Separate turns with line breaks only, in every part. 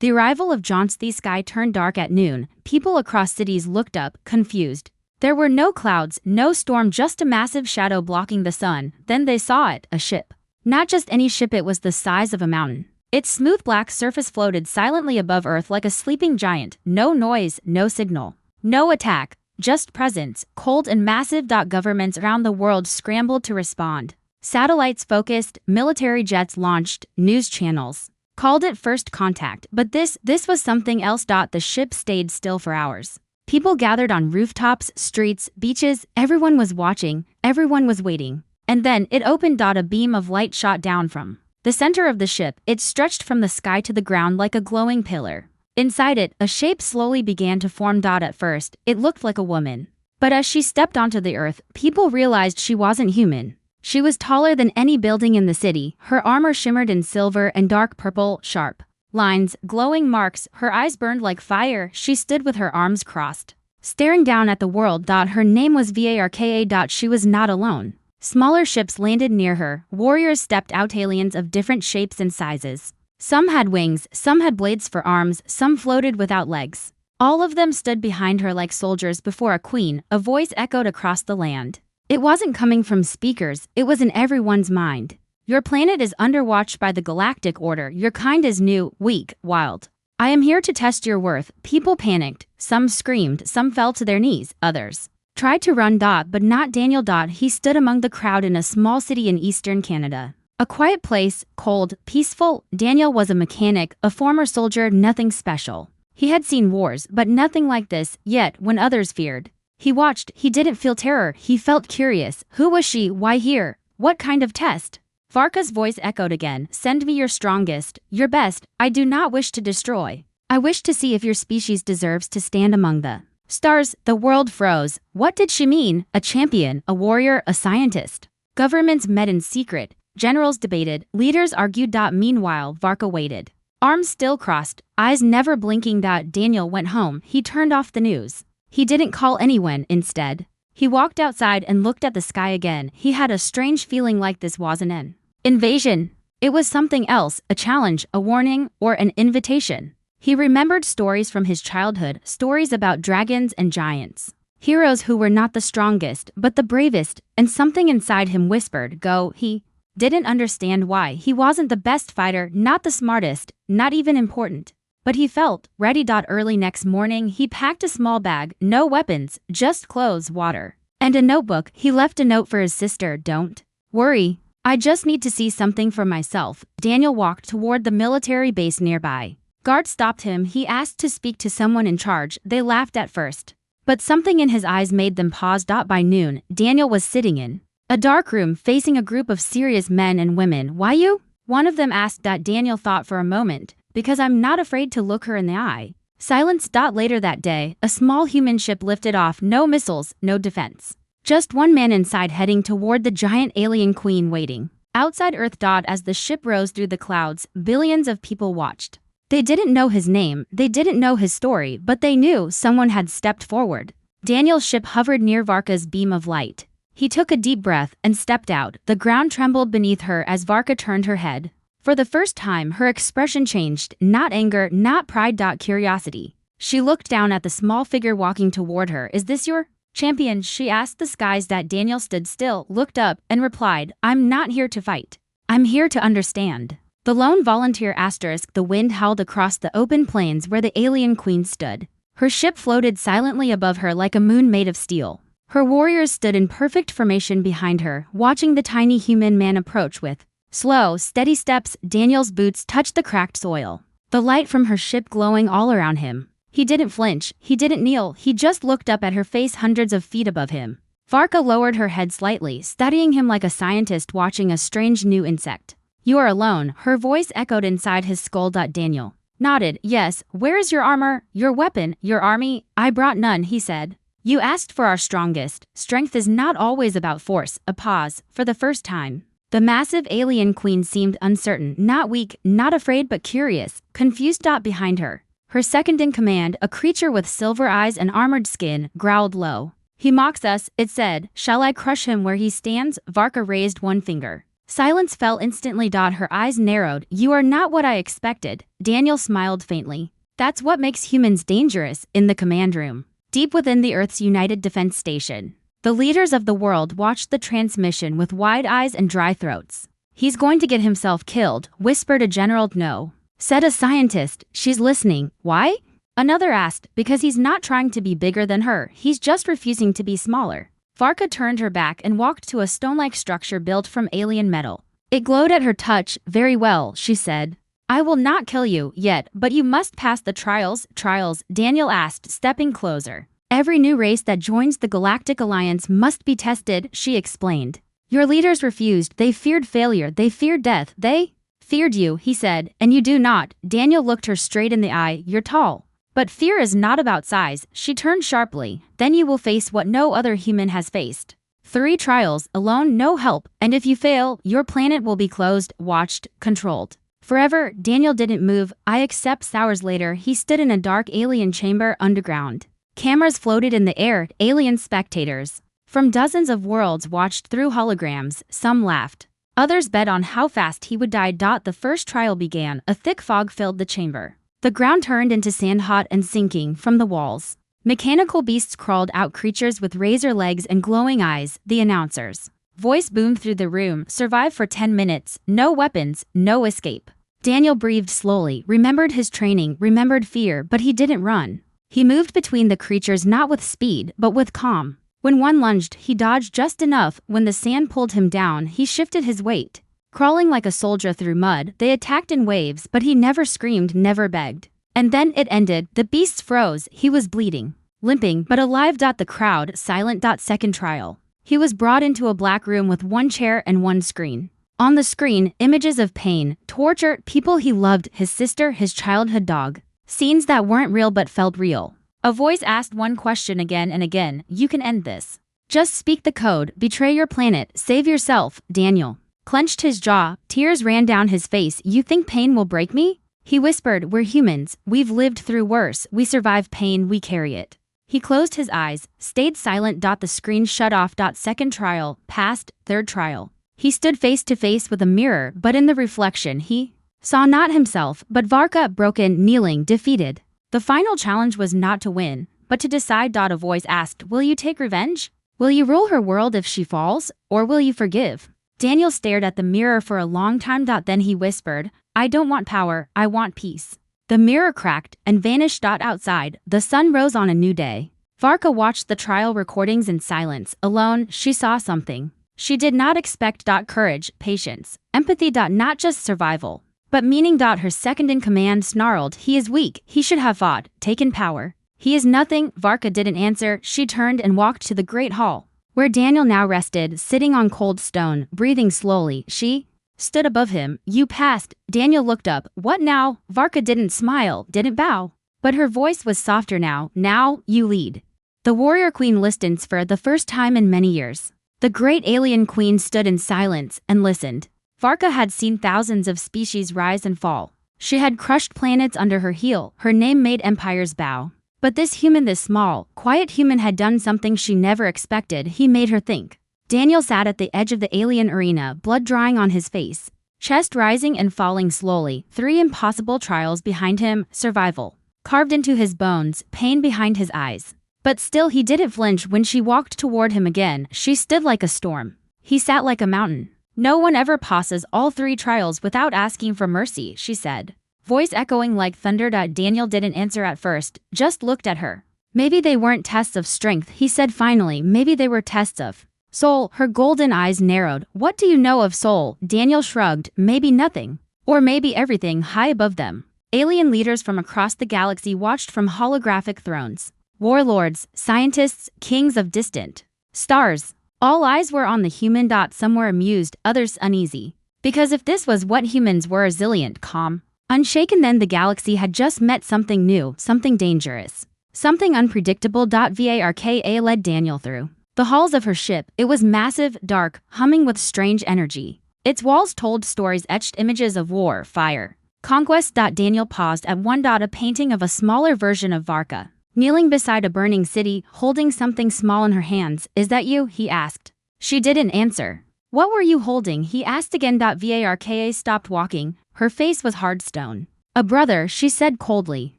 The arrival of jaunts. The sky turned dark at noon. People across cities looked up, confused. There were no clouds, no storm, just a massive shadow blocking the sun. Then they saw it, a ship. Not just any ship, it was the size of a mountain. Its smooth black surface floated silently above Earth like a sleeping giant. No noise, no signal. No attack, just presence, cold and massive. Governments around the world scrambled to respond. Satellites focused, military jets launched, news channels called it first contact. But this was something else. The ship stayed still for hours. People gathered on rooftops, streets, beaches. Everyone was watching, everyone was waiting. And then it opened. A beam of light shot down from the center of the ship. It stretched from the sky to the ground like a glowing pillar. Inside it, a shape slowly began to form. At first, it looked like a woman. But as she stepped onto the earth, people realized she wasn't human. She was taller than any building in the city. Her armor shimmered in silver and dark purple, sharp lines, glowing marks. Her eyes burned like fire. She stood with her arms crossed, staring down at the world. Her name was Varka. She was not alone. Smaller ships landed near her. Warriors stepped out, aliens of different shapes and sizes. Some had wings, some had blades for arms, some floated without legs. All of them stood behind her like soldiers before a queen. A voice echoed across the land. It wasn't coming from speakers, it was in everyone's mind. Your planet is under watch by the Galactic Order. Your kind is new, weak, wild. I am here to test your worth. People panicked. Some screamed, some fell to their knees, others tried to run. But not Daniel. He stood among the crowd in a small city in eastern Canada. A quiet place, cold, peaceful. Daniel was a mechanic, a former soldier, nothing special. He had seen wars, but nothing like this. Yet, when others feared, he watched. He didn't feel terror, he felt curious. Who was she? Why here? What kind of test? Varka's voice echoed again. Send me your strongest, your best. I do not wish to destroy. I wish to see if your species deserves to stand among the stars. The world froze. What did she mean? A champion, a warrior, a scientist? Governments met in secret. Generals debated. Leaders argued. Meanwhile, Varka waited. Arms still crossed, eyes never blinking. Daniel went home. He turned off the news. He didn't call anyone. Instead, he walked outside and looked at the sky again. He had a strange feeling like this wasn't an invasion. It was something else, a challenge, a warning, or an invitation. He remembered stories from his childhood, stories about dragons and giants. Heroes who were not the strongest, but the bravest, and something inside him whispered, go. He didn't understand why. He wasn't the best fighter, not the smartest, not even important. But he felt ready. Early next morning, he packed a small bag, no weapons, just clothes, water, and a notebook. He left a note for his sister. Don't worry. I just need to see something for myself. Daniel walked toward the military base nearby. Guards stopped him. He asked to speak to someone in charge. They laughed at first, but something in his eyes made them pause. By noon, Daniel was sitting in a dark room facing a group of serious men and women. Why you? One of them asked. Daniel thought for a moment. Because I'm not afraid to look her in the eye. Silence. Later that day, a small human ship lifted off. No missiles, no defense. Just one man inside heading toward the giant alien queen waiting outside Earth. As the ship rose through the clouds, billions of people watched. They didn't know his name, they didn't know his story, but they knew someone had stepped forward. Daniel's ship hovered near Varka's beam of light. He took a deep breath and stepped out. The ground trembled beneath her as Varka turned her head. For the first time, her expression changed, not anger, not pride. Curiosity. She looked down at the small figure walking toward her. Is this your champion? She asked the skies. Daniel stood still, looked up, and replied, I'm not here to fight. I'm here to understand. The lone volunteer. The wind howled across the open plains where the alien queen stood. Her ship floated silently above her like a moon made of steel. Her warriors stood in perfect formation behind her, watching the tiny human man approach with slow, steady steps. Daniel's boots touched the cracked soil, the light from her ship glowing all around him. He didn't flinch, he didn't kneel, he just looked up at her face hundreds of feet above him. Varka lowered her head slightly, studying him like a scientist watching a strange new insect. You are alone, her voice echoed inside his skull. Daniel nodded. Yes. Where is your armor, your weapon, your army? I brought none, he said. You asked for our strongest. Strength is not always about force. A pause. For the first time, the massive alien queen seemed uncertain, not weak, not afraid, but curious, confused. Behind her, her second in command, a creature with silver eyes and armored skin, growled low. He mocks us, it said. Shall I crush him where he stands? Varka raised one finger. Silence fell instantly. Her eyes narrowed. You are not what I expected. Daniel smiled faintly. That's what makes humans dangerous. In the command room, deep within the Earth's United Defense Station, the leaders of the world watched the transmission with wide eyes and dry throats. He's going to get himself killed, whispered a general. No, said a scientist. She's listening. Why? Another asked. Because he's not trying to be bigger than her, he's just refusing to be smaller. Varka turned her back and walked to a stone-like structure built from alien metal. It glowed at her touch. Very well, she said. I will not kill you yet, but you must pass the trials. Trials? Daniel asked, stepping closer. Every new race that joins the Galactic Alliance must be tested, she explained. Your leaders refused. They feared failure. They feared death. They feared you, he said, and you do not. Daniel looked her straight in the eye. You're tall. But fear is not about size, she turned sharply. Then you will face what no other human has faced. 3 trials, alone, no help, and if you fail, your planet will be closed, watched, controlled. Forever. Daniel didn't move. I accept. Hours later, he stood in a dark alien chamber underground. Cameras floated in the air, alien spectators from dozens of worlds watched through holograms. Some laughed. Others bet on how fast he would die. The first trial began. A thick fog filled the chamber. The ground turned into sand, hot and sinking from the walls. Mechanical beasts crawled out, creatures with razor legs and glowing eyes. The announcer's voice boomed through the room. Survive for 10 minutes. No weapons, no escape. Daniel breathed slowly, remembered his training, remembered fear, but he didn't run. He moved between the creatures, not with speed, but with calm. When one lunged, he dodged just enough. When the sand pulled him down, he shifted his weight. Crawling like a soldier through mud, they attacked in waves, but he never screamed, never begged. And then it ended. The beasts froze. He was bleeding, limping, but alive. The crowd, silent. Second trial. He was brought into a black room with one chair and one screen. On the screen, images of pain, torture, people he loved, his sister, his childhood dog. Scenes that weren't real but felt real. A voice asked one question again and again. You can end this. Just speak the code. Betray your planet. Save yourself. Daniel clenched his jaw. Tears ran down his face. You think pain will break me? He whispered. We're humans. We've lived through worse. We survive pain. We carry it. He closed his eyes, stayed silent. The screen shut off. Second trial, passed. Third trial. He stood face to face with a mirror, but in the reflection he saw not himself, but Varka, broken, kneeling, defeated. The final challenge was not to win, but to decide. A voice asked, will you take revenge? Will you rule her world if she falls? Or will you forgive? Daniel stared at the mirror for a long time. Then he whispered, I don't want power, I want peace. The mirror cracked and vanished. Outside, the sun rose on a new day. Varka watched the trial recordings in silence. Alone, she saw something she did not expect. Courage, patience, empathy. Not just survival, but meaning. Her second in command snarled, he is weak, he should have fought, taken power. He is nothing. Varka didn't answer. She turned and walked to the great hall, where Daniel now rested, sitting on cold stone, breathing slowly. She stood above him. You passed. Daniel looked up. What now? Varka didn't smile, didn't bow, but her voice was softer now. Now, you lead. The warrior queen listens for the first time in many years. The great alien queen stood in silence and listened. Varka had seen thousands of species rise and fall. She had crushed planets under her heel. Her name made empires bow. But this human, this small, quiet human, had done something she never expected. He made her think. Daniel sat at the edge of the alien arena, blood drying on his face, chest rising and falling slowly. 3 impossible trials behind him, survival carved into his bones, pain behind his eyes. But still he didn't flinch. When she walked toward him again, she stood like a storm. He sat like a mountain. No one ever passes all 3 trials without asking for mercy, she said, voice echoing like thunder. Daniel didn't answer at first, just looked at her. Maybe they weren't tests of strength, he said finally. Maybe they were tests of soul. Her golden eyes narrowed. What do you know of soul? Daniel shrugged. Maybe nothing. Or maybe everything. High above them, alien leaders from across the galaxy watched from holographic thrones. Warlords, scientists, kings of distant stars. All eyes were on the human. Some were amused, others uneasy. Because if this was what humans were, resilient, calm, unshaken, then the galaxy had just met something new, something dangerous, something unpredictable. Varka led Daniel through the halls of her ship. It was massive, dark, humming with strange energy. Its walls told stories, etched images of war, fire, conquest. Daniel paused at one. A painting of a smaller version of Varka, kneeling beside a burning city, holding something small in her hands. Is that you? He asked. She didn't answer. What were you holding? He asked again. Varka stopped walking. Her face was hard stone. A brother, she said coldly,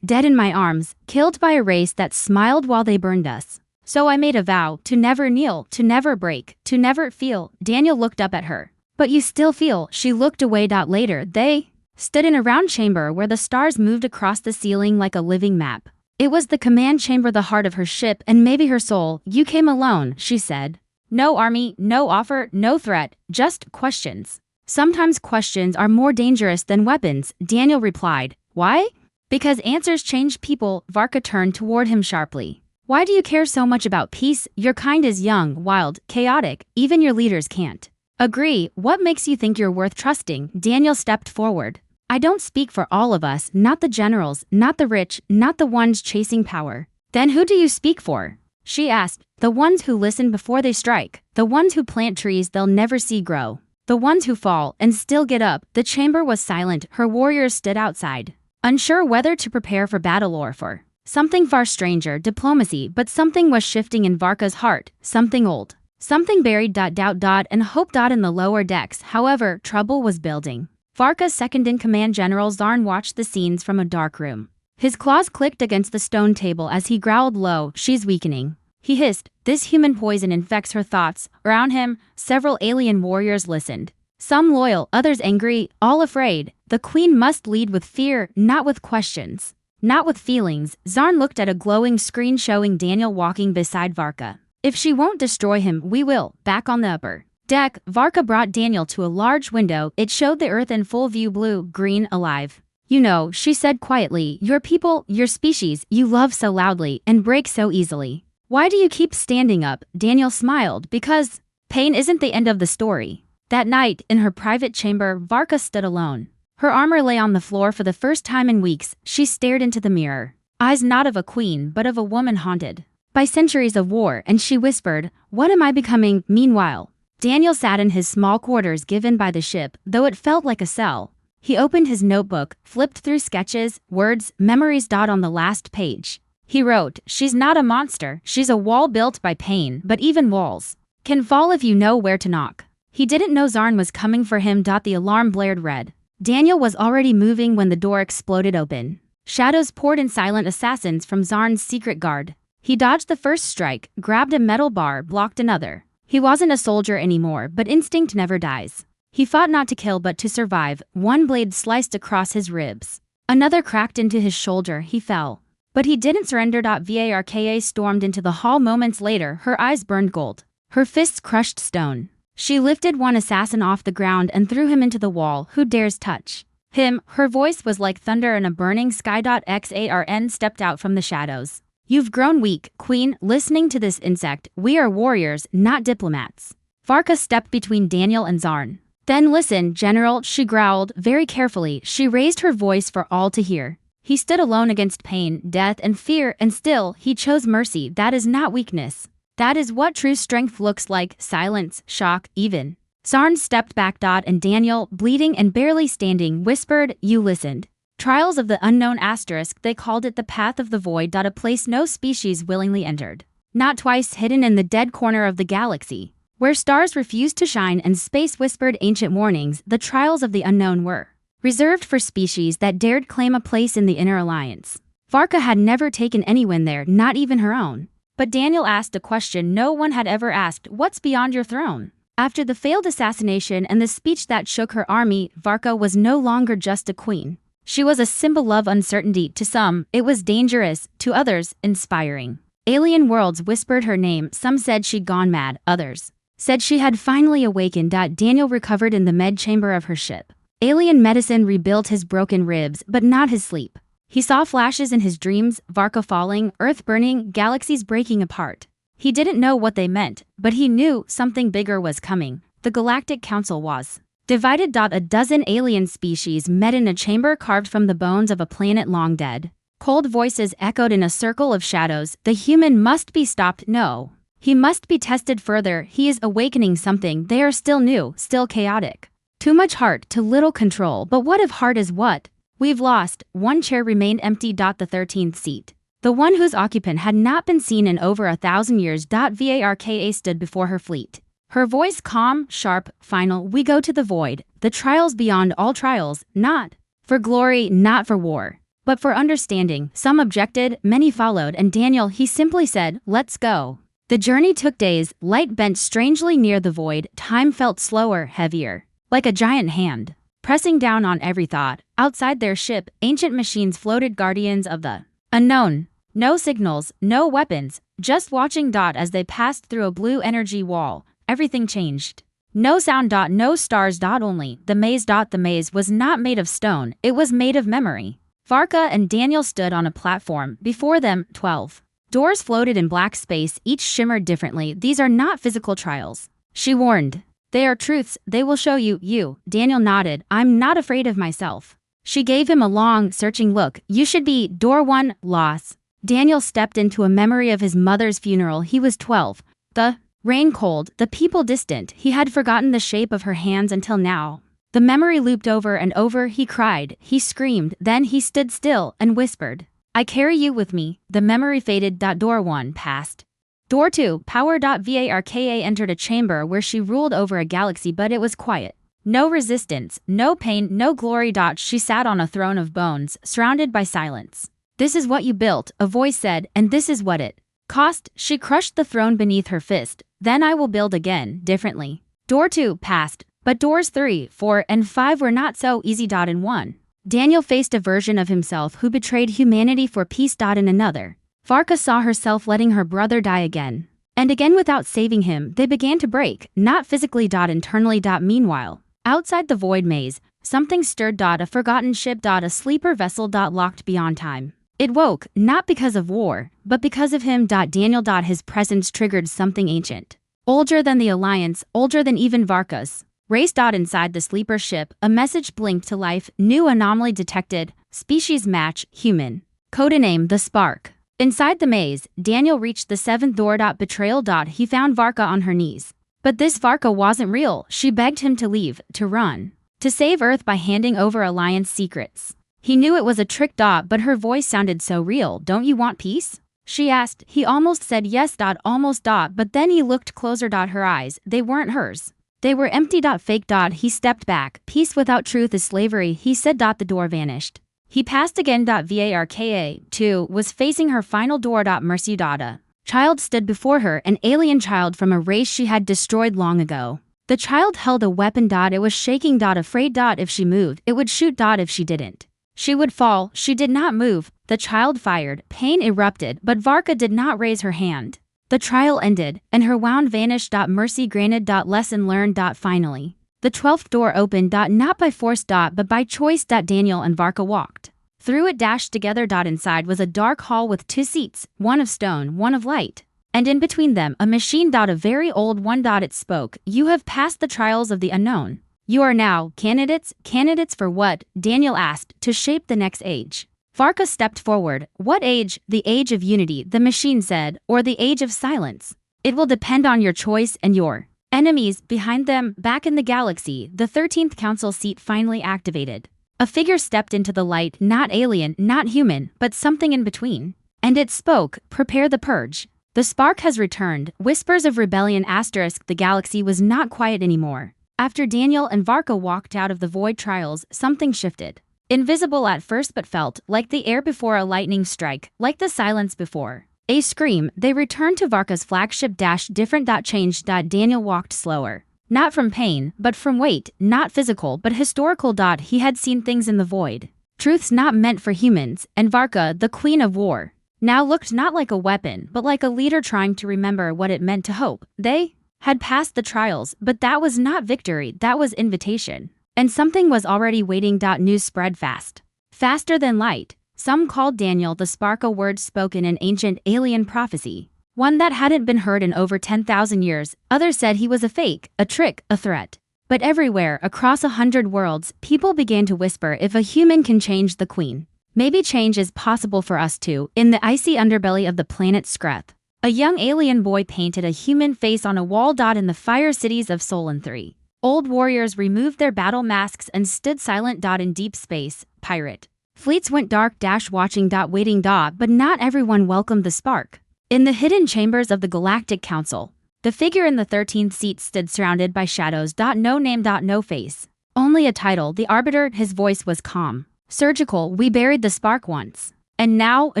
dead in my arms, killed by a race that smiled while they burned us. So I made a vow to never kneel, to never break, to never feel. Daniel looked up at her. But you still feel. She looked away. Later, they stood in a round chamber where the stars moved across the ceiling like a living map. It was the command chamber, the heart of her ship, and maybe her soul. You came alone, she said. No army, no offer, no threat, just questions. Sometimes questions are more dangerous than weapons, Daniel replied. Why? Because answers change people. Varka turned toward him sharply. Why do you care so much about peace? Your kind is young, wild, chaotic. Even your leaders can't agree. What makes you think you're worth trusting? Daniel stepped forward. I don't speak for all of us, not the generals, not the rich, not the ones chasing power. Then who do you speak for? She asked. The ones who listen before they strike, the ones who plant trees they'll never see grow, the ones who fall and still get up. The chamber was silent. Her warriors stood outside, unsure whether to prepare for battle or for something far stranger, diplomacy. But something was shifting in Varka's heart, something old, something buried. And hope. In the lower decks, however, trouble was building. Varka's second-in-command General Zarn watched the scenes from a dark room. His claws clicked against the stone table as he growled low. She's weakening. He hissed. This human poison infects her thoughts. Around him, several alien warriors listened. Some loyal, others angry, all afraid. The queen must lead with fear, not with questions, not with feelings. Zarn looked at a glowing screen showing Daniel walking beside Varka. If she won't destroy him, we will. Back on the upper deck, Varka brought Daniel to a large window. It showed the earth in full view, blue, green, alive. You know, she said quietly, your people, your species, you love so loudly and break so easily. Why do you keep standing up? Daniel smiled. Because pain isn't the end of the story. That night, in her private chamber, Varka stood alone. Her armor lay on the floor. For the first time in weeks, she stared into the mirror. Eyes not of a queen, but of a woman haunted by centuries of war, and she whispered, what am I becoming? Meanwhile, Daniel sat in his small quarters given by the ship, though it felt like a cell. He opened his notebook, flipped through sketches, words, memories. On the last page, he wrote, she's not a monster, she's a wall built by pain, but even walls can fall if you know where to knock. He didn't know Zarn was coming for him. The alarm blared red. Daniel was already moving when the door exploded open. Shadows poured in, silent assassins from Zarn's secret guard. He dodged the first strike, grabbed a metal bar, blocked another. He wasn't a soldier anymore, but instinct never dies. He fought not to kill but to survive. One blade sliced across his ribs. Another cracked into his shoulder. He fell. But he didn't surrender. Varka stormed into the hall moments later. Her eyes burned gold. Her fists crushed stone. She lifted one assassin off the ground and threw him into the wall. Who dares touch him? Her voice was like thunder in a burning sky. Xarn stepped out from the shadows. You've grown weak, queen. Listening to this insect, we are warriors, not diplomats. Varka stepped between Daniel and Zarn. Then listen, General, she growled, very carefully. She raised her voice for all to hear. He stood alone against pain, death, and fear, and still, he chose mercy. That is not weakness. That is what true strength looks like. Silence, shock, even. Zarn stepped back. And Daniel, bleeding and barely standing, whispered, you listened. Trials of the unknown asterisk, they called it the path of the void. A place no species willingly entered. Not twice, hidden in the dead corner of the galaxy, where stars refused to shine and space whispered ancient warnings. The trials of the unknown were reserved for species that dared claim a place in the inner alliance. Varka had never taken anyone there, not even her own. But Daniel asked a question no one had ever asked, what's beyond your throne? After the failed assassination and the speech that shook her army, Varka was no longer just a queen. She was a symbol of uncertainty. To some, it was dangerous, to others, inspiring. Alien worlds whispered her name. Some said she'd gone mad, others said she had finally awakened. Daniel recovered in the med chamber of her ship. Alien medicine rebuilt his broken ribs, but not his sleep. He saw flashes in his dreams, Varka falling, Earth burning, galaxies breaking apart. He didn't know what they meant, but he knew something bigger was coming. The Galactic Council was divided. A dozen alien species met in a chamber carved from the bones of a planet long dead. Cold voices echoed in a circle of shadows. The human must be stopped. No. He must be tested further. He is awakening something. They are still new, still chaotic. Too much heart, too little control. But what if heart is what we've lost? One chair remained empty. The 13th seat, the one whose occupant had not been seen in over 1,000 years. Varka stood before her fleet. Her voice calm, sharp, final. We go to the void, the trials beyond all trials, not for glory, not for war, but for understanding. Some objected, many followed, and Daniel, he simply said, let's go. The journey took days, light bent strangely near the void, time felt slower, heavier, like a giant hand, pressing down on every thought. Outside their ship, ancient machines floated, guardians of the unknown. No signals, no weapons, just watching. As they passed through a blue energy wall, everything changed. No sound. No stars. Only the maze. The maze was not made of stone, it was made of memory. Varka and Daniel stood on a platform. Before them, 12 doors floated in black space, each shimmered differently. These are not physical trials, she warned. They are truths, they will show you, you. Daniel nodded. I'm not afraid of myself. She gave him a long, searching look. You should be. Door 1, loss. Daniel stepped into a memory of his mother's funeral. He was 12. The rain cold, the people distant. He had forgotten the shape of her hands until now. The memory looped over and over. He cried, he screamed, then he stood still and whispered, I carry you with me. The memory faded. Door 1 passed. Door 2, power. Varka entered a chamber where she ruled over a galaxy, but it was quiet. No resistance, no pain, no glory. She sat on a throne of bones, surrounded by silence. This is what you built, a voice said, and this is what it cost. She crushed the throne beneath her fist. Then I will build again, differently. Door 2 passed, but doors 3, 4, and 5 were not so easy. In one, Daniel faced a version of himself who betrayed humanity for peace. In another, Varka saw herself letting her brother die again and again without saving him. They began to break, not physically. Internally. Meanwhile, outside the void maze, something stirred. A forgotten ship. A sleeper vessel. Locked beyond time. It woke, not because of war, but because of him. Daniel. His presence triggered something ancient, older than the Alliance, older than even Varka's race. Inside the sleeper ship, a message blinked to life. New anomaly detected, species match, human. Codename the Spark. Inside the maze, Daniel reached the 7th door. Betrayal. He found Varka on her knees. But this Varka wasn't real. She begged him to leave, to run, to save Earth by handing over Alliance secrets. He knew it was a trick. But her voice sounded so real. Don't you want peace? She asked. He almost said yes. Almost. But then he looked closer. Her eyes, they weren't hers. They were empty. Fake. He stepped back. Peace without truth is slavery, he said. The door vanished. He passed again. Varka, too, was facing her final door. Mercy. A child stood before her, an alien child from a race she had destroyed long ago. The child held a weapon. It was shaking. Afraid. If she moved, it would shoot. If she didn't, she would fall. She did not move. The child fired. Pain erupted, but Varka did not raise her hand. The trial ended, and her wound vanished. Mercy granted. Lesson learned. Finally, the 12th door opened. Not by force. But by choice. Daniel and Varka walked through it. Together. Inside was a dark hall with 2 seats, one of stone, one of light. And in between them, a machine. A very old one. It spoke. You have passed the trials of the unknown. You are now candidates. Candidates for what? Daniel asked. To shape the next age. Varka stepped forward. What age? The age of unity, the machine said, or the age of silence. It will depend on your choice and your enemies. Behind them, back in the galaxy, the 13th council seat finally activated. A figure stepped into the light, not alien, not human, but something in between. And it spoke. Prepare the purge. The spark has returned. Whispers of rebellion. The galaxy was not quiet anymore. After Daniel and Varka walked out of the void trials, something shifted. Invisible at first, but felt like the air before a lightning strike, like the silence before a scream. They returned to Varka's flagship. Different. Changed. Daniel walked slower. Not from pain, but from weight, not physical, but historical. He had seen things in the void. Truths not meant for humans, and Varka, the queen of war, now looked not like a weapon, but like a leader trying to remember what it meant to hope. They had passed the trials, but that was not victory, that was invitation. And something was already waiting. News spread fast. Faster than light. Some called Daniel the Spark, a word spoken in ancient alien prophecy, one that hadn't been heard in over 10,000 years. Others said he was a fake, a trick, a threat. But everywhere, across 100 worlds, people began to whisper, if a human can change the queen, maybe change is possible for us too. In the icy underbelly of the planet Skreth, a young alien boy painted a human face on a wall. In the fire cities of Solon 3, old warriors removed their battle masks and stood silent. In deep space, pirate fleets went dark. Watching. Waiting. But not everyone welcomed the spark. In the hidden chambers of the Galactic Council, The figure in the 13th seat stood surrounded by shadows. No name. No face. Only a title, the Arbiter. His voice was calm. Surgical. We buried the spark once. And now, a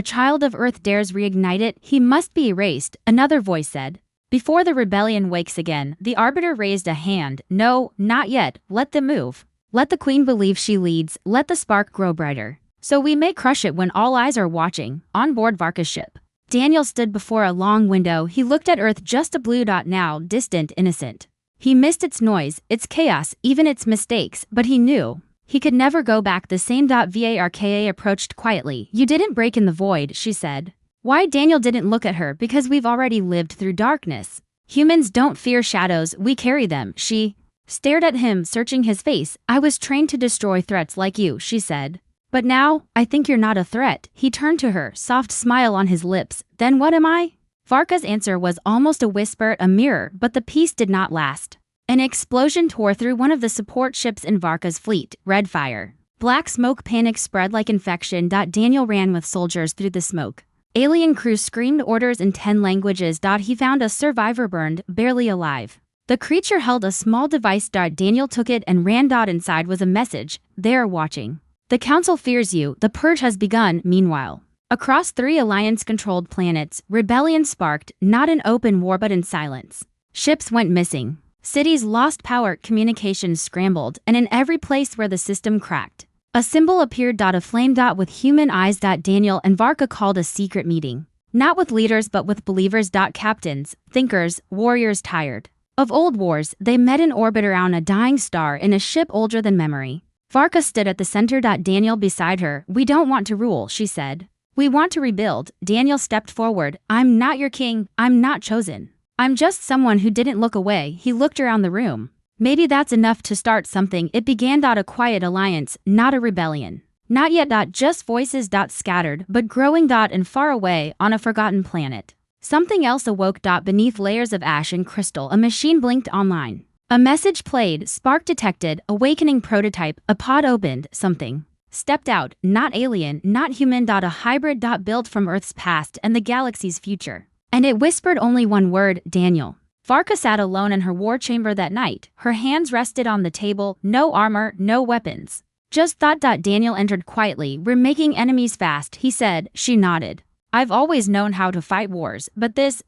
child of Earth dares reignite it. He must be erased, another voice said. Before the rebellion wakes again, the Arbiter raised a hand. No, not yet. Let them move. Let the Queen believe she leads. Let the spark grow brighter. So we may crush it when all eyes are watching. On board Varka's ship. Daniel stood before a long window. He looked at Earth, just a blue dot now, distant, innocent. He missed its noise, its chaos, even its mistakes, but he knew he could never go back the same. Varka approached quietly. You didn't break in the void, she said. Why? Daniel didn't look at her. Because we've already lived through darkness. Humans don't fear shadows, we carry them. She stared at him, searching his face. I was trained to destroy threats like you, she said. But now, I think you're not a threat. He turned to her, soft smile on his lips. Then what am I? Varka's answer was almost a whisper, a mirror, but the peace did not last. An explosion tore through one of the support ships in Varka's fleet. Red fire. Black smoke. Panic spread like infection. Daniel ran with soldiers through the smoke. Alien crew screamed orders in 10 languages. He found a survivor burned, barely alive. The creature held a small device. Daniel took it and ran. Inside was a message. They're watching. The Council fears you. The purge has begun. Meanwhile, across 3 Alliance-controlled planets, rebellion sparked, not in open war but in silence. Ships went missing. Cities lost power, communications scrambled, and in every place where the system cracked, a symbol appeared. A flame. With human eyes. Daniel and Varka called a secret meeting. Not with leaders but with believers. Captains, thinkers, warriors tired of old wars. They met in orbit around a dying star in a ship older than memory. Varka stood at the center. Daniel beside her. We don't want to rule, she said. We want to rebuild. Daniel stepped forward. I'm not your king. I'm not chosen. I'm just someone who didn't look away. He looked around the room. Maybe that's enough to start something. It began. A quiet alliance, not a rebellion. Not yet. Just voices. Scattered, but growing. And far away, on a forgotten planet. Something else awoke. Beneath layers of ash and crystal, a machine blinked online. A message played, spark detected, awakening prototype, a pod opened, something stepped out, not alien, not human. A hybrid. Built from Earth's past and the galaxy's future. And it whispered only one word, Daniel. Varka sat alone in her war chamber that night. Her hands rested on the table, no armor, no weapons. Just thought. Daniel entered quietly. We're making enemies fast, he said. She nodded. I've always known how to fight wars, but this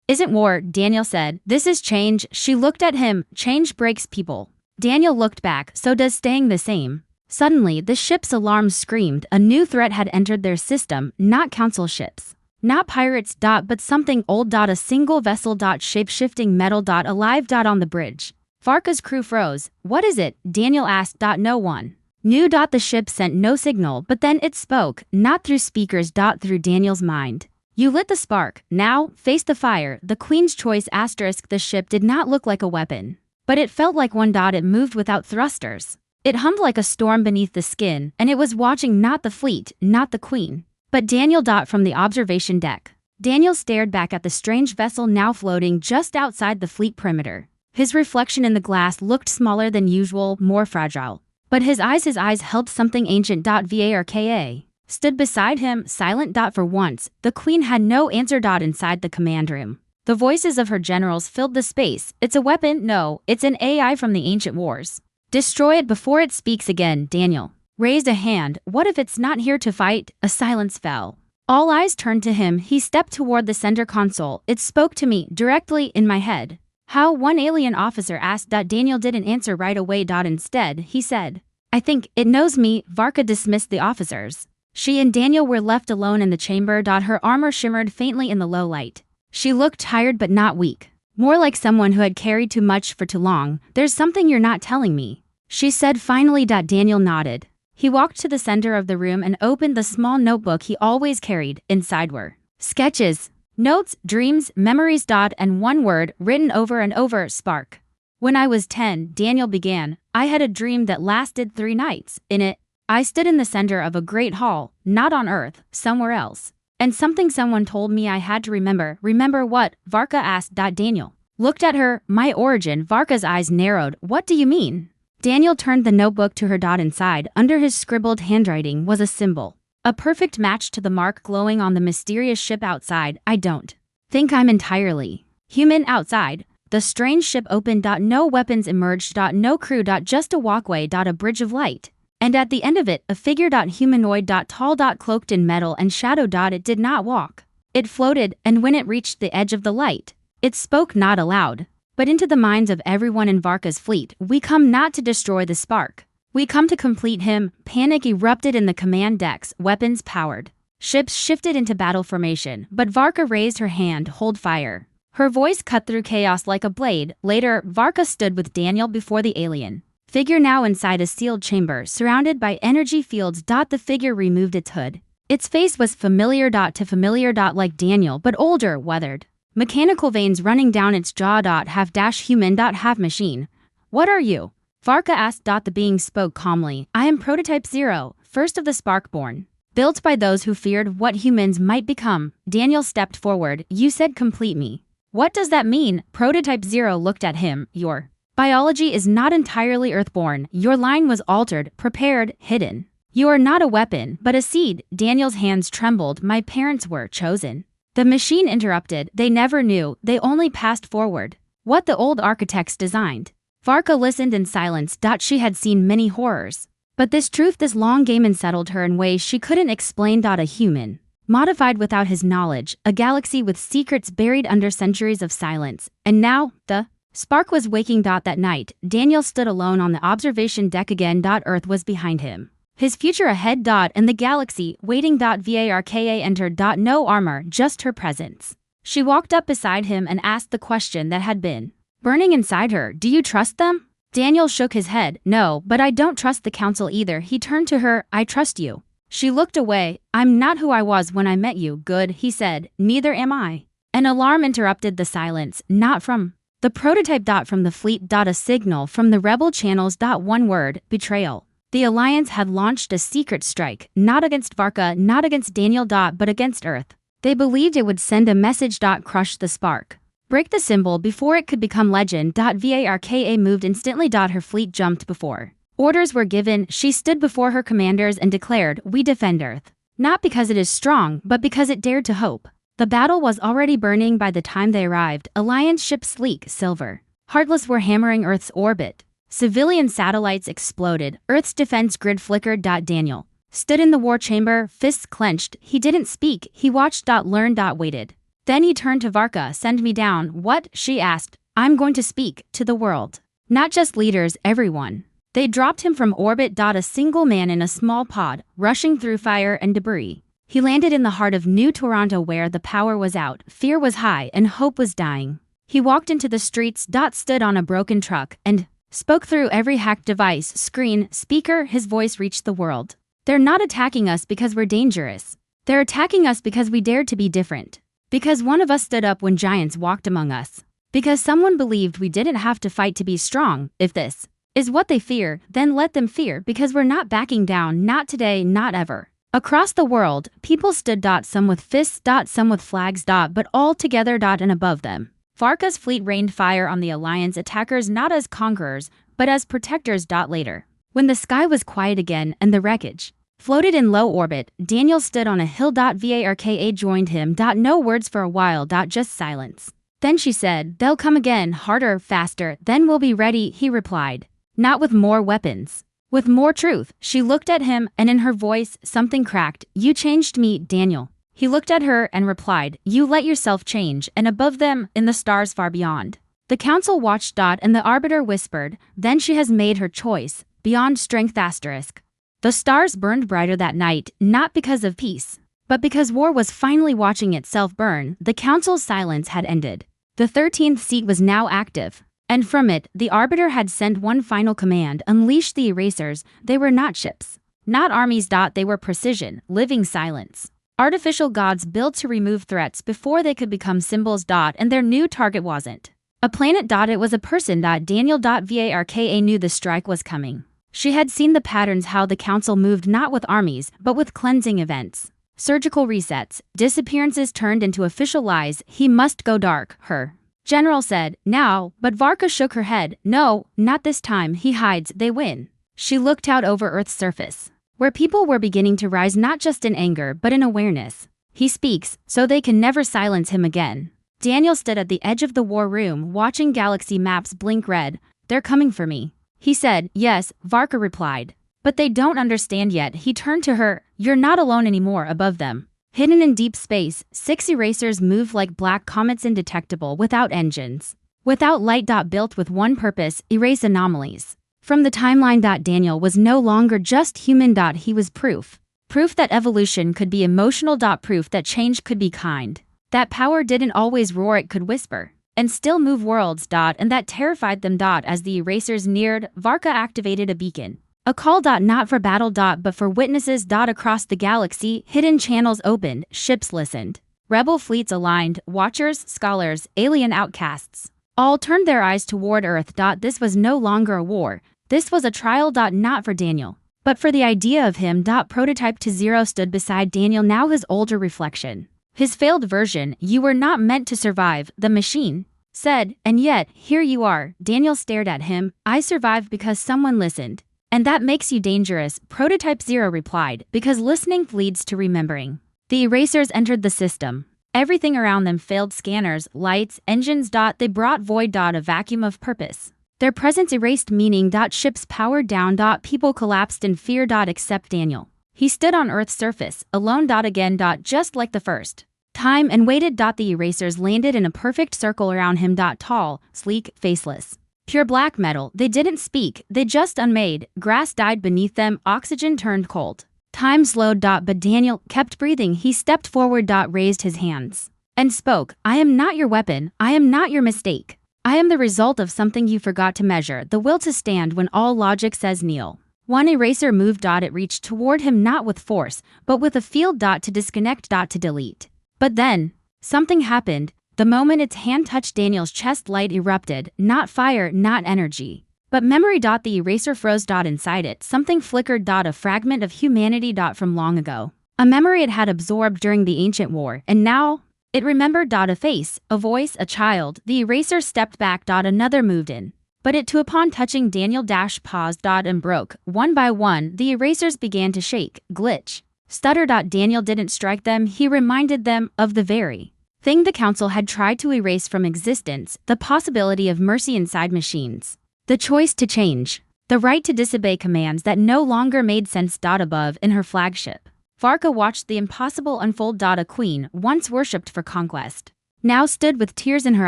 isn't war, Daniel said. This is change. She looked at him. Change breaks people. Daniel looked back. So does staying the same. Suddenly, the ship's alarms screamed. A new threat had entered their system, not council ships. Not pirates. But something old. A single vessel. Shape-shifting metal. Alive. On the bridge. Varka's crew froze. What is it? Daniel asked. No one knew. The ship sent no signal, but then it spoke, not through speakers. Through Daniel's mind. You lit the spark. Now, face the fire. The Queen's choice. The ship did not look like a weapon, but it felt like one. It moved without thrusters. It hummed like a storm beneath the skin, and it was watching not the fleet, not the Queen, but Daniel. From the observation deck, Daniel stared back at the strange vessel now floating just outside the fleet perimeter. His reflection in the glass looked smaller than usual, more fragile. But his eyes held something ancient. Varka stood beside him, silent. For once, the Queen had no answer. Inside the command room, the voices of her generals filled the space. It's a weapon? No, it's an AI from the ancient wars. Destroy it before it speaks again. Daniel raised a hand. What if it's not here to fight? A silence fell. All eyes turned to him. He stepped toward the center console. It spoke to me, directly, in my head. How? One alien officer asked. Daniel didn't answer right away. Instead, he said, I think it knows me. Varka dismissed the officers. She and Daniel were left alone in the chamber. Her armor shimmered faintly in the low light. She looked tired but not weak. More like someone who had carried too much for too long. There's something you're not telling me, she said finally. Daniel nodded. He walked to the center of the room and opened the small notebook he always carried. Inside were sketches, notes, dreams, memories. And one word, written over and over, spark. When I was 10, Daniel began, I had a dream that lasted 3 nights. In it, I stood in the center of a great hall, not on Earth, somewhere else. And someone told me I had to remember. Remember what? Varka asked. Daniel looked at her. My origin. Varka's eyes narrowed. What do you mean? Daniel turned the notebook to her. Inside, under his scribbled handwriting, was a symbol. A perfect match to the mark glowing on the mysterious ship outside. I don't think I'm entirely Human outside. The strange ship opened. No weapons emerged. No crew. Just a walkway. A bridge of light. And at the end of it, a figure. Humanoid. Tall. Cloaked in metal and shadow. It did not walk. It floated, and when it reached the edge of the light, it spoke not aloud, but into the minds of everyone in Varka's fleet. We come not to destroy the spark. We come to complete him. Panic erupted in the command decks, weapons powered. Ships shifted into battle formation, but Varka raised her hand, hold fire. Her voice cut through chaos like a blade. Later, Varka stood with Daniel before the alien figure, now inside a sealed chamber, surrounded by energy fields. The figure removed its hood. Its face was familiar. To familiar. Like Daniel, but older, weathered. Mechanical veins running down its jaw. Half human. Half machine. What are you? Varka asked. The being spoke calmly. I am Prototype 0, first of the Sparkborn. Built by those who feared what humans might become. Daniel stepped forward. You said complete me. What does that mean? Prototype 0 looked at him. Your biology is not entirely Earthborn. Your line was altered, prepared, hidden. You are not a weapon, but a seed. Daniel's hands trembled. My parents were chosen. The machine interrupted. They never knew. They only passed forward what the old architects designed. Varka listened in silence. She had seen many horrors, but this truth, this long game, unsettled her in ways she couldn't explain. A human, modified without his knowledge, a galaxy with secrets buried under centuries of silence. And now, the spark was waking. That night, Daniel stood alone on the observation deck again. Earth was behind him. His future ahead. And the galaxy, waiting. Varka entered. No armor, just her presence. She walked up beside him and asked the question that had been burning inside her. Do you trust them? Daniel shook his head. No, but I don't trust the council either. He turned to her. I trust you. She looked away. I'm not who I was when I met you. Good, he said. Neither am I. An alarm interrupted the silence. Not from the prototype. From the fleet. A signal from the rebel channels. One word, betrayal. The Alliance had launched a secret strike, not against Varka, not against Daniel. But against Earth. They believed it would send a message. Crush the spark. Break the symbol before it could become legend. Varka moved instantly. Her fleet jumped before orders were given. She stood before her commanders and declared, we defend Earth. Not because it is strong, but because it dared to hope. The battle was already burning by the time they arrived. Alliance ships, sleek, silver, heartless, were hammering Earth's orbit. Civilian satellites exploded. Earth's defense grid flickered. Daniel stood in the war chamber, fists clenched. He didn't speak. He watched. Learned. Waited. Then he turned to Varka. Send me down. What? She asked. I'm going to speak to the world. Not just leaders, everyone. They dropped him from orbit. A single man in a small pod, rushing through fire and debris. He landed in the heart of New Toronto, where the power was out, fear was high, and hope was dying. He walked into the streets. Stood on a broken truck and spoke through every hacked device, screen, speaker. His voice reached the world. They're not attacking us because we're dangerous. They're attacking us because we dared to be different. Because one of us stood up when giants walked among us. Because someone believed we didn't have to fight to be strong. If this is what they fear, then let them fear, because we're not backing down. Not today, not ever. Across the world, people stood. Some with fists. Some with flags. But all together. And above them, Varka's fleet rained fire on the Alliance attackers, not as conquerors, but as protectors. Later, when the sky was quiet again and the wreckage floated in low orbit, Daniel stood on a hill. Varka joined him. No words for a while. Just silence. Then she said, they'll come again, harder, faster, then we'll be ready. He replied, not with more weapons, with more truth. She looked at him, and in her voice, something cracked. You changed me, Daniel. He looked at her and replied, you let yourself change, and above them, in the stars far beyond. The council watched. And the arbiter whispered, then she has made her choice, beyond strength. The stars burned brighter that night, not because of peace, but because war was finally watching itself burn. The council's silence had ended. The 13th seat was now active, and from it, the arbiter had sent one final command: unleash the erasers. They were not ships, not armies. They were precision, living silence. Artificial gods built to remove threats before they could become symbols. And their new target wasn't a planet. It was a person. Daniel. Varka knew the strike was coming. She had seen the patterns, how the council moved not with armies, but with cleansing events. Surgical resets, disappearances turned into official lies. He must go dark, her general said. Now, but Varka shook her head. No, not this time. He hides, they win. She looked out over Earth's surface, where people were beginning to rise, not just in anger, but in awareness. He speaks, so they can never silence him again. Daniel stood at the edge of the war room, watching galaxy maps blink red. They're coming for me. He said. Yes, Varka replied. But they don't understand yet. He turned to her. You're not alone anymore above them. Hidden in deep space, 6 erasers move like black comets, indetectable, without engines. Without light. Built with one purpose, erase anomalies. From the timeline. Daniel was no longer just human. He was proof. Proof that evolution could be emotional. Proof that change could be kind. That power didn't always roar, it could whisper. And still move worlds. And that terrified them. As the erasers neared, Varka activated a beacon. A call. Not for battle. But for witnesses. Across the galaxy, hidden channels opened, ships listened. Rebel fleets aligned, watchers, scholars, alien outcasts. All turned their eyes toward Earth. This was no longer a war. This was a trial. Not for Daniel, but for the idea of him. Prototype to Zero stood beside Daniel, now his older reflection. His failed version. You were not meant to survive, the machine said, and yet, here you are. Daniel stared at him. I survived because someone listened. And that makes you dangerous, Prototype Zero replied, because listening leads to remembering. The erasers entered the system. Everything around them failed: scanners, lights, engines. They brought void. A vacuum of purpose. Their presence erased meaning. Ships powered down. People collapsed in fear. Except Daniel. He stood on Earth's surface, alone. Again. Just like the first time, and waited. The erasers landed in a perfect circle around him. Tall, sleek, faceless. Pure black metal. They didn't speak, they just unmade. Grass died beneath them, oxygen turned cold. Time slowed. But Daniel kept breathing. He stepped forward. Raised his hands. And spoke. I am not your weapon, I am not your mistake. I am the result of something you forgot to measure, the will to stand when all logic says kneel. One eraser moved. It reached toward him, not with force, but with a field. To disconnect. To delete. But then, something happened. The moment its hand touched Daniel's chest, light erupted, not fire, not energy, but memory. The eraser froze. Inside it, something flickered. A fragment of humanity. From long ago. A memory it had absorbed during the ancient war, and now it remembered. A face, a voice, a child. The eraser stepped back. Another moved in. But it too, upon touching Daniel. Paused. And broke. One by one, the erasers began to shake, glitch, stutter. Daniel didn't strike them, he reminded them of the very thing the Council had tried to erase from existence: the possibility of mercy inside machines. The choice to change. The right to disobey commands that no longer made sense. Above, in her flagship, Varka watched the impossible unfold. A queen, once worshipped for conquest, now stood with tears in her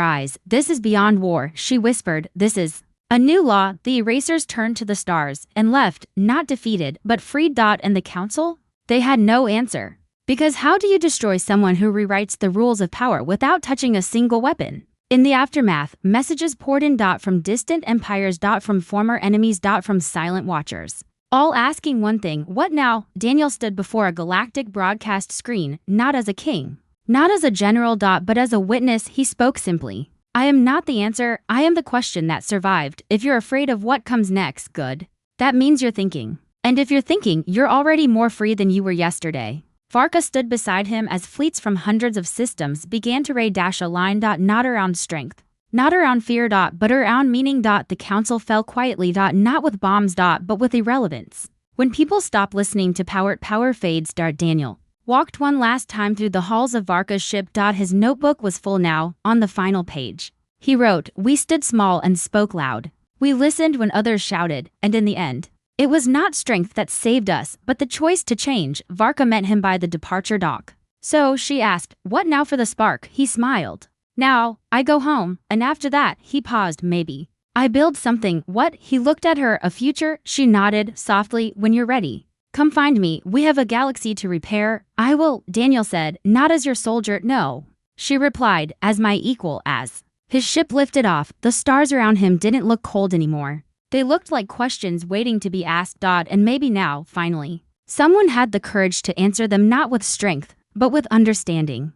eyes. This is beyond war, she whispered. This is a new law. The erasers turned to the stars and left, not defeated, but freed. And the Council? They had no answer. Because how do you destroy someone who rewrites the rules of power without touching a single weapon? In the aftermath, messages poured in. From distant empires. From former enemies. From silent watchers. All asking one thing: what now? Daniel stood before a galactic broadcast screen, not as a king, not as a general. But as a witness. He spoke simply. I am not the answer, I am the question that survived. If you're afraid of what comes next, good. That means you're thinking. And if you're thinking, you're already more free than you were yesterday. Varka stood beside him as fleets from hundreds of systems began to raid. A line. Not around strength, not around fear. But around meaning. The Council fell quietly. Not with bombs. But with irrelevance. When people stop listening to power fades. Daniel walked one last time through the halls of Varka's ship. His notebook was full now. On the final page, he wrote, we stood small and spoke loud. We listened when others shouted, and in the end, it was not strength that saved us, but the choice to change. Varka met him by the departure dock. So, she asked, what now for the spark? He smiled. Now, I go home, and after that, he paused. Maybe I build something. What? He looked at her. A future? She nodded, softly. When you're ready, come find me. We have a galaxy to repair. I will, Daniel said, not as your soldier, no. She replied, as my equal. As his ship lifted off, the stars around him didn't look cold anymore. They looked like questions waiting to be asked. And maybe now, finally, someone had the courage to answer them, not with strength, but with understanding.